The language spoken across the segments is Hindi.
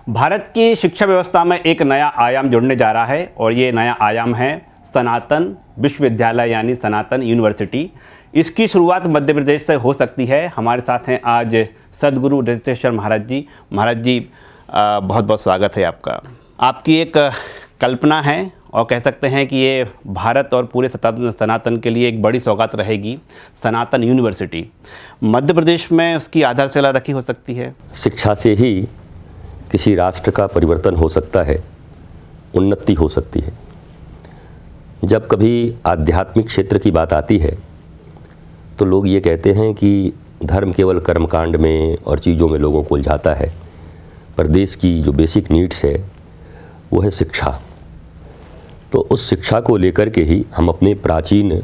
भारत की शिक्षा व्यवस्था में एक नया आयाम जुड़ने जा रहा है और ये नया आयाम है सनातन विश्वविद्यालय यानी सनातन यूनिवर्सिटी। इसकी शुरुआत मध्य प्रदेश से हो सकती है। हमारे साथ हैं आज सद्गुरु दत्तेश्वर महाराज जी। महाराज जी, बहुत बहुत स्वागत है आपका। आपकी एक कल्पना है और कह सकते हैं कि ये भारत और पूरे सनातन के लिए एक बड़ी सौगात रहेगी, सनातन यूनिवर्सिटी। मध्य प्रदेश में उसकी आधारशिला रखी हो सकती है। शिक्षा से ही किसी राष्ट्र का परिवर्तन हो सकता है, उन्नति हो सकती है। जब कभी आध्यात्मिक क्षेत्र की बात आती है तो लोग ये कहते हैं कि धर्म केवल कर्मकांड में और चीज़ों में लोगों को उलझाता है, पर देश की जो बेसिक नीड्स है वो है शिक्षा। तो उस शिक्षा को लेकर के ही हम अपने प्राचीन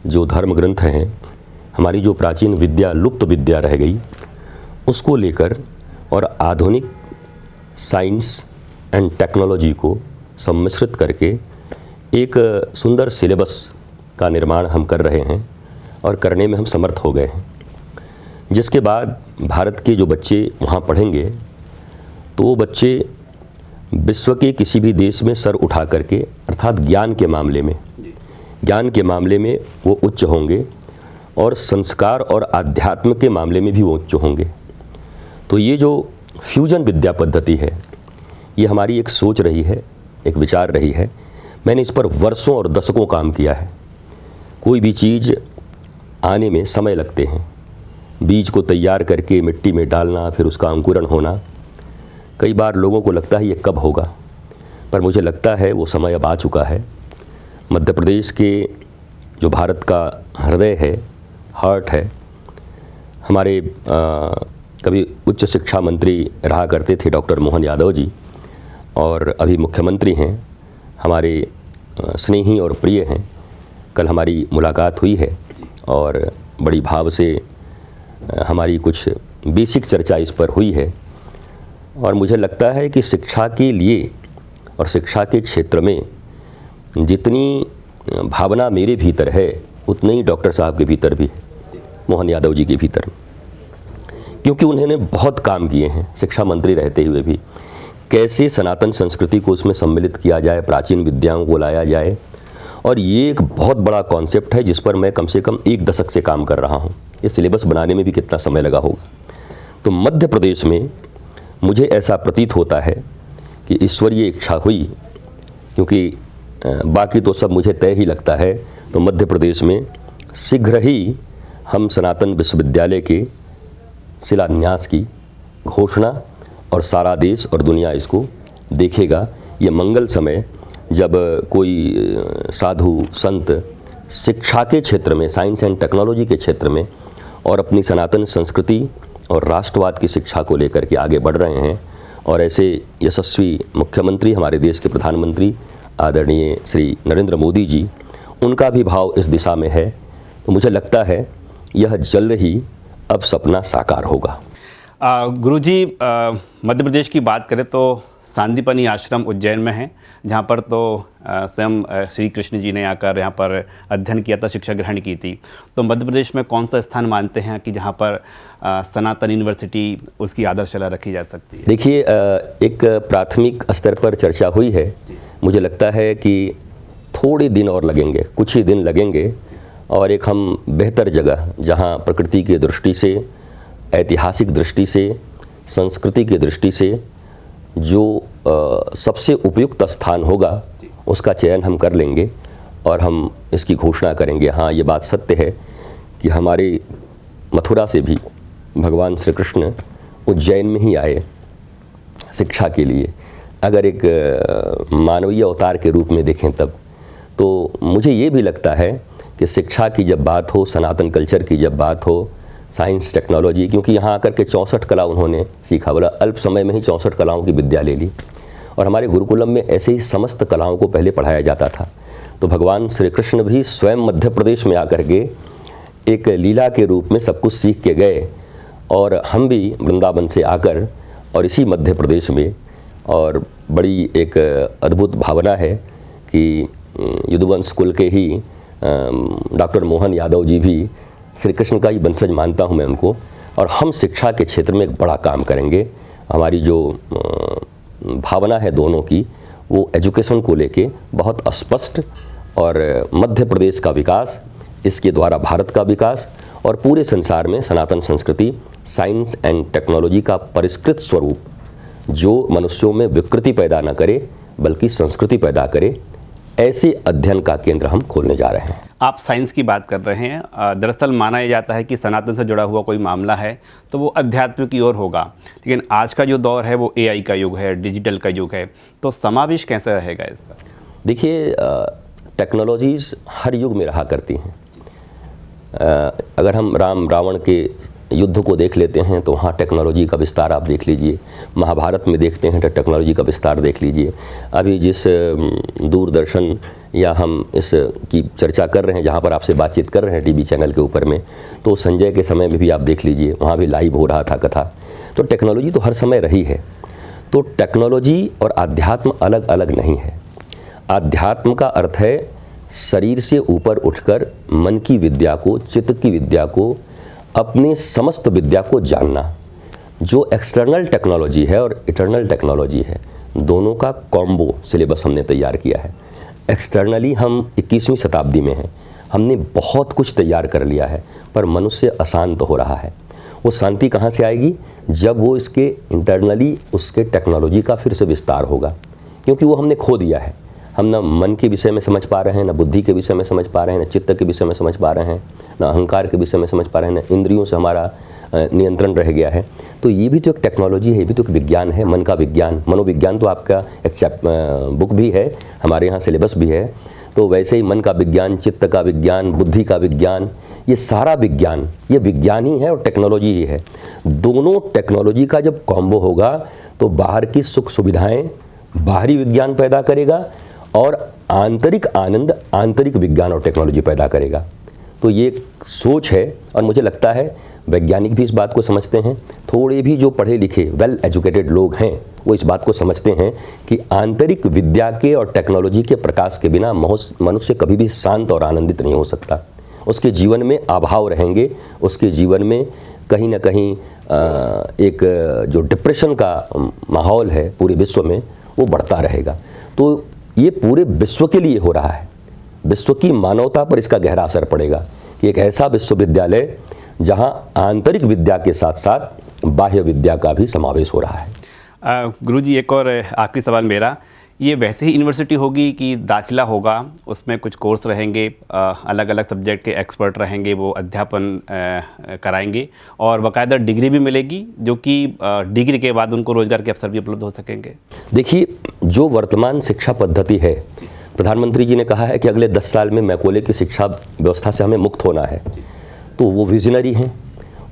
जो धर्म ग्रंथ हैं, हमारी जो प्राचीन विद्या, लुप्त विद्या रह गई, उसको लेकर और आधुनिक साइंस एंड टेक्नोलॉजी को सम्मिश्रित करके एक सुंदर सिलेबस का निर्माण हम कर रहे हैं और करने में हम समर्थ हो गए हैं। जिसके बाद भारत के जो बच्चे वहाँ पढ़ेंगे तो वो बच्चे विश्व के किसी भी देश में सर उठा करके, अर्थात ज्ञान के मामले में वो उच्च होंगे और संस्कार और आध्यात्म के मामले में भी वो उच्च होंगे। तो ये जो फ्यूजन विद्या पद्धति है, ये हमारी एक सोच रही है, एक विचार रही है। मैंने इस पर वर्षों और दशकों काम किया है। कोई भी चीज़ आने में समय लगते हैं। बीज को तैयार करके मिट्टी में डालना, फिर उसका अंकुरण होना, कई बार लोगों को लगता है ये कब होगा, पर मुझे लगता है वो समय अब आ चुका है। मध्य प्रदेश के जो भारत का हृदय है, हार्ट है, हमारे कभी उच्च शिक्षा मंत्री रहा करते थे डॉक्टर मोहन यादव जी, और अभी मुख्यमंत्री हैं, हमारे स्नेही और प्रिय हैं। कल हमारी मुलाकात हुई है और बड़ी भाव से हमारी कुछ बेसिक चर्चा इस पर हुई है। और मुझे लगता है कि शिक्षा के लिए और शिक्षा के क्षेत्र में जितनी भावना मेरे भीतर है, उतनी ही डॉक्टर साहब के भीतर भी है, मोहन यादव जी के भीतर, क्योंकि उन्होंने बहुत काम किए हैं शिक्षा मंत्री रहते हुए भी। कैसे सनातन संस्कृति को उसमें सम्मिलित किया जाए, प्राचीन विद्याओं को लाया जाए, और ये एक बहुत बड़ा कॉन्सेप्ट है जिस पर मैं कम से कम 1 दशक से काम कर रहा हूँ। ये सिलेबस बनाने में भी कितना समय लगा होगा। तो मध्य प्रदेश में मुझे ऐसा प्रतीत होता है कि ईश्वरीय इच्छा हुई, क्योंकि बाकी तो सब मुझे तय ही लगता है। तो मध्य प्रदेश में शीघ्र ही हम सनातन विश्वविद्यालय के शिलान्यास की घोषणा, और सारा देश और दुनिया इसको देखेगा। ये मंगल समय जब कोई साधु संत शिक्षा के क्षेत्र में, साइंस एंड टेक्नोलॉजी के क्षेत्र में, और अपनी सनातन संस्कृति और राष्ट्रवाद की शिक्षा को लेकर के आगे बढ़ रहे हैं, और ऐसे यशस्वी मुख्यमंत्री हमारे देश के प्रधानमंत्री आदरणीय श्री नरेंद्र मोदी जी, उनका भी भाव इस दिशा में है। तो मुझे लगता है यह जल्द ही अब सपना साकार होगा। गुरुजी, मध्य प्रदेश की बात करें तो सांदीपनि आश्रम उज्जैन में है, जहाँ पर तो स्वयं श्री कृष्ण जी ने आकर यहाँ पर अध्ययन किया था, शिक्षा ग्रहण की थी। तो मध्य प्रदेश में कौन सा स्थान मानते हैं कि जहाँ पर सनातन यूनिवर्सिटी, उसकी आधारशिला रखी जा सकती है? देखिए, एक प्राथमिक स्तर पर चर्चा हुई है। मुझे लगता है कि थोड़े दिन और लगेंगे, कुछ ही दिन लगेंगे, और एक हम बेहतर जगह, जहाँ प्रकृति की दृष्टि से, ऐतिहासिक दृष्टि से, संस्कृति की दृष्टि से जो सबसे उपयुक्त स्थान होगा, उसका चयन हम कर लेंगे और हम इसकी घोषणा करेंगे। हाँ, ये बात सत्य है कि हमारे मथुरा से भी भगवान श्री कृष्ण उज्जैन में ही आए शिक्षा के लिए। अगर एक मानवीय अवतार के रूप में देखें तब, तो मुझे ये भी लगता है कि शिक्षा की जब बात हो, सनातन कल्चर की जब बात हो, साइंस टेक्नोलॉजी, क्योंकि यहाँ आकर के 64 कला उन्होंने सीखा, बोला अल्प समय में ही 64 कलाओं की विद्या ले ली। और हमारे गुरुकुलम में ऐसे ही समस्त कलाओं को पहले पढ़ाया जाता था। तो भगवान श्री कृष्ण भी स्वयं मध्य प्रदेश में आकर के एक लीला के रूप में सब कुछ सीख के गए, और हम भी वृंदावन से आकर और इसी मध्य प्रदेश में, और बड़ी एक अद्भुत भावना है कि यदुवंश कुल के ही डॉक्टर मोहन यादव जी भी श्री कृष्ण का ही वंशज मानता हूँ मैं उनको, और हम शिक्षा के क्षेत्र में एक बड़ा काम करेंगे। हमारी जो भावना है दोनों की, वो एजुकेशन को लेके बहुत स्पष्ट, और मध्य प्रदेश का विकास, इसके द्वारा भारत का विकास और पूरे संसार में सनातन संस्कृति, साइंस एंड टेक्नोलॉजी का परिष्कृत स्वरूप जो मनुष्यों में विकृति पैदा न करे बल्कि संस्कृति पैदा करे, ऐसे अध्ययन का केंद्र हम खोलने जा रहे हैं। आप साइंस की बात कर रहे हैं। दरअसल माना यह जाता है कि सनातन से जुड़ा हुआ कोई मामला है तो वो अध्यात्म की ओर होगा, लेकिन आज का जो दौर है वो एआई का युग है, डिजिटल का युग है, तो समावेश कैसे रहेगा इसका? देखिए, टेक्नोलॉजीज़ हर युग में रहा करती हैं। अगर हम राम रावण के युद्ध को देख लेते हैं तो वहाँ टेक्नोलॉजी का विस्तार आप देख लीजिए, महाभारत में देखते हैं तो टेक्नोलॉजी का विस्तार देख लीजिए। अभी जिस दूरदर्शन या हम इस की चर्चा कर रहे हैं, जहाँ पर आपसे बातचीत कर रहे हैं टीवी चैनल के ऊपर में, तो संजय के समय में भी आप देख लीजिए, वहाँ भी लाइव हो रहा था कथा। तो टेक्नोलॉजी तो हर समय रही है। तो टेक्नोलॉजी और आध्यात्म अलग अलग नहीं है। आध्यात्म का अर्थ है शरीर से ऊपर उठकर मन की विद्या को, चित्त की विद्या को, अपने समस्त विद्या को जानना। जो एक्सटर्नल टेक्नोलॉजी है और इंटरनल टेक्नोलॉजी है, दोनों का कॉम्बो सिलेबस हमने तैयार किया है। एक्सटर्नली हम 21वीं शताब्दी में हैं, हमने बहुत कुछ तैयार कर लिया है, पर मनुष्य अशांत हो रहा है। वो शांति कहाँ से आएगी? जब वो इसके इंटरनली उसके टेक्नोलॉजी का फिर से विस्तार होगा, क्योंकि वो हमने खो दिया है। हम ना मन के विषय में समझ पा रहे हैं, ना बुद्धि के विषय में समझ पा रहे हैं, ना चित्त के विषय में समझ पा रहे हैं, ना अहंकार के विषय में समझ पा रहे हैं, ना इंद्रियों से हमारा नियंत्रण रह गया है। तो ये भी तो एक टेक्नोलॉजी है, ये भी तो एक विज्ञान है, मन का विज्ञान। मनोविज्ञान तो आपका एक बुक भी है, हमारे यहाँ सिलेबस भी है। तो वैसे ही मन का विज्ञान, चित्त का विज्ञान, बुद्धि का विज्ञान, ये सारा विज्ञान, ये विज्ञान ही है और टेक्नोलॉजी ही है। दोनों टेक्नोलॉजी का जब कॉम्बो होगा तो बाहर की सुख सुविधाएं बाहरी विज्ञान पैदा करेगा और आंतरिक आनंद आंतरिक विज्ञान और टेक्नोलॉजी पैदा करेगा। तो ये सोच है, और मुझे लगता है वैज्ञानिक भी इस बात को समझते हैं। थोड़े भी जो पढ़े लिखे वेल एजुकेटेड लोग हैं वो इस बात को समझते हैं कि आंतरिक विद्या के और टेक्नोलॉजी के प्रकाश के बिना मनुष्य कभी भी शांत और आनंदित नहीं हो सकता। उसके जीवन में अभाव रहेंगे, उसके जीवन में कहीं ना कहीं एक जो डिप्रेशन का माहौल है पूरे विश्व में वो बढ़ता रहेगा। तो ये पूरे विश्व के लिए हो रहा है, विश्व की मानवता पर इसका गहरा असर पड़ेगा कि एक ऐसा विश्वविद्यालय जहां आंतरिक विद्या के साथ साथ बाह्य विद्या का भी समावेश हो रहा है। गुरुजी, एक और आखिरी सवाल मेरा, ये वैसे ही यूनिवर्सिटी होगी कि दाखिला होगा, उसमें कुछ कोर्स रहेंगे, अलग अलग सब्जेक्ट के एक्सपर्ट रहेंगे, वो अध्यापन कराएंगे और बाकायदा डिग्री भी मिलेगी, जो कि डिग्री के बाद उनको रोजगार के अवसर भी उपलब्ध हो सकेंगे? देखिए, जो वर्तमान शिक्षा पद्धति है, प्रधानमंत्री जी ने कहा है कि अगले 10 साल में मैकॉले की शिक्षा व्यवस्था से हमें मुक्त होना है। तो वो विजनरी हैं,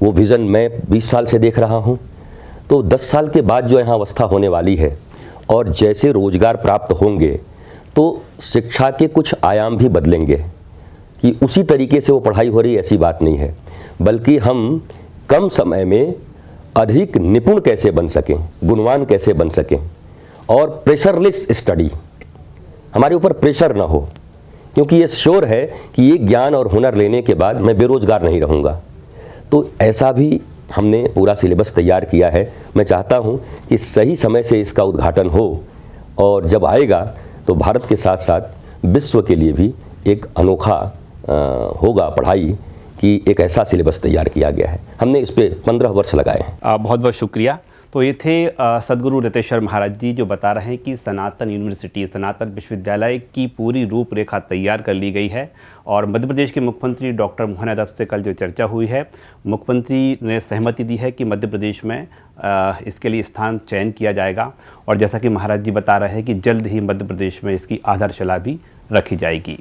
वो विज़न मैं 20 साल से देख रहा हूँ। तो 10 साल के बाद जो यहाँ अवस्था होने वाली है और जैसे रोजगार प्राप्त होंगे तो शिक्षा के कुछ आयाम भी बदलेंगे कि उसी तरीके से वो पढ़ाई हो रही, ऐसी बात नहीं है, बल्कि हम कम समय में अधिक निपुण कैसे बन सकें, गुणवान कैसे बन सकें, और प्रेशरलेस स्टडी, हमारे ऊपर प्रेशर ना हो, क्योंकि ये श्योर है कि ये ज्ञान और हुनर लेने के बाद मैं बेरोजगार नहीं रहूँगा। तो ऐसा भी हमने पूरा सिलेबस तैयार किया है। मैं चाहता हूं कि सही समय से इसका उद्घाटन हो, और जब आएगा तो भारत के साथ साथ विश्व के लिए भी एक अनोखा होगा पढ़ाई कि एक ऐसा सिलेबस तैयार किया गया है। हमने इस पे 15 वर्ष लगाए हैं। बहुत बहुत शुक्रिया। तो ये थे सदगुरु रतेश्वर महाराज जी, जो बता रहे हैं कि सनातन यूनिवर्सिटी, सनातन विश्वविद्यालय की पूरी रूपरेखा तैयार कर ली गई है। और मध्य प्रदेश के मुख्यमंत्री डॉक्टर मोहन यादव से कल जो चर्चा हुई है, मुख्यमंत्री ने सहमति दी है कि मध्य प्रदेश में इसके लिए स्थान चयन किया जाएगा। और जैसा कि महाराज जी बता रहे हैं कि जल्द ही मध्य प्रदेश में इसकी आधारशिला भी रखी जाएगी।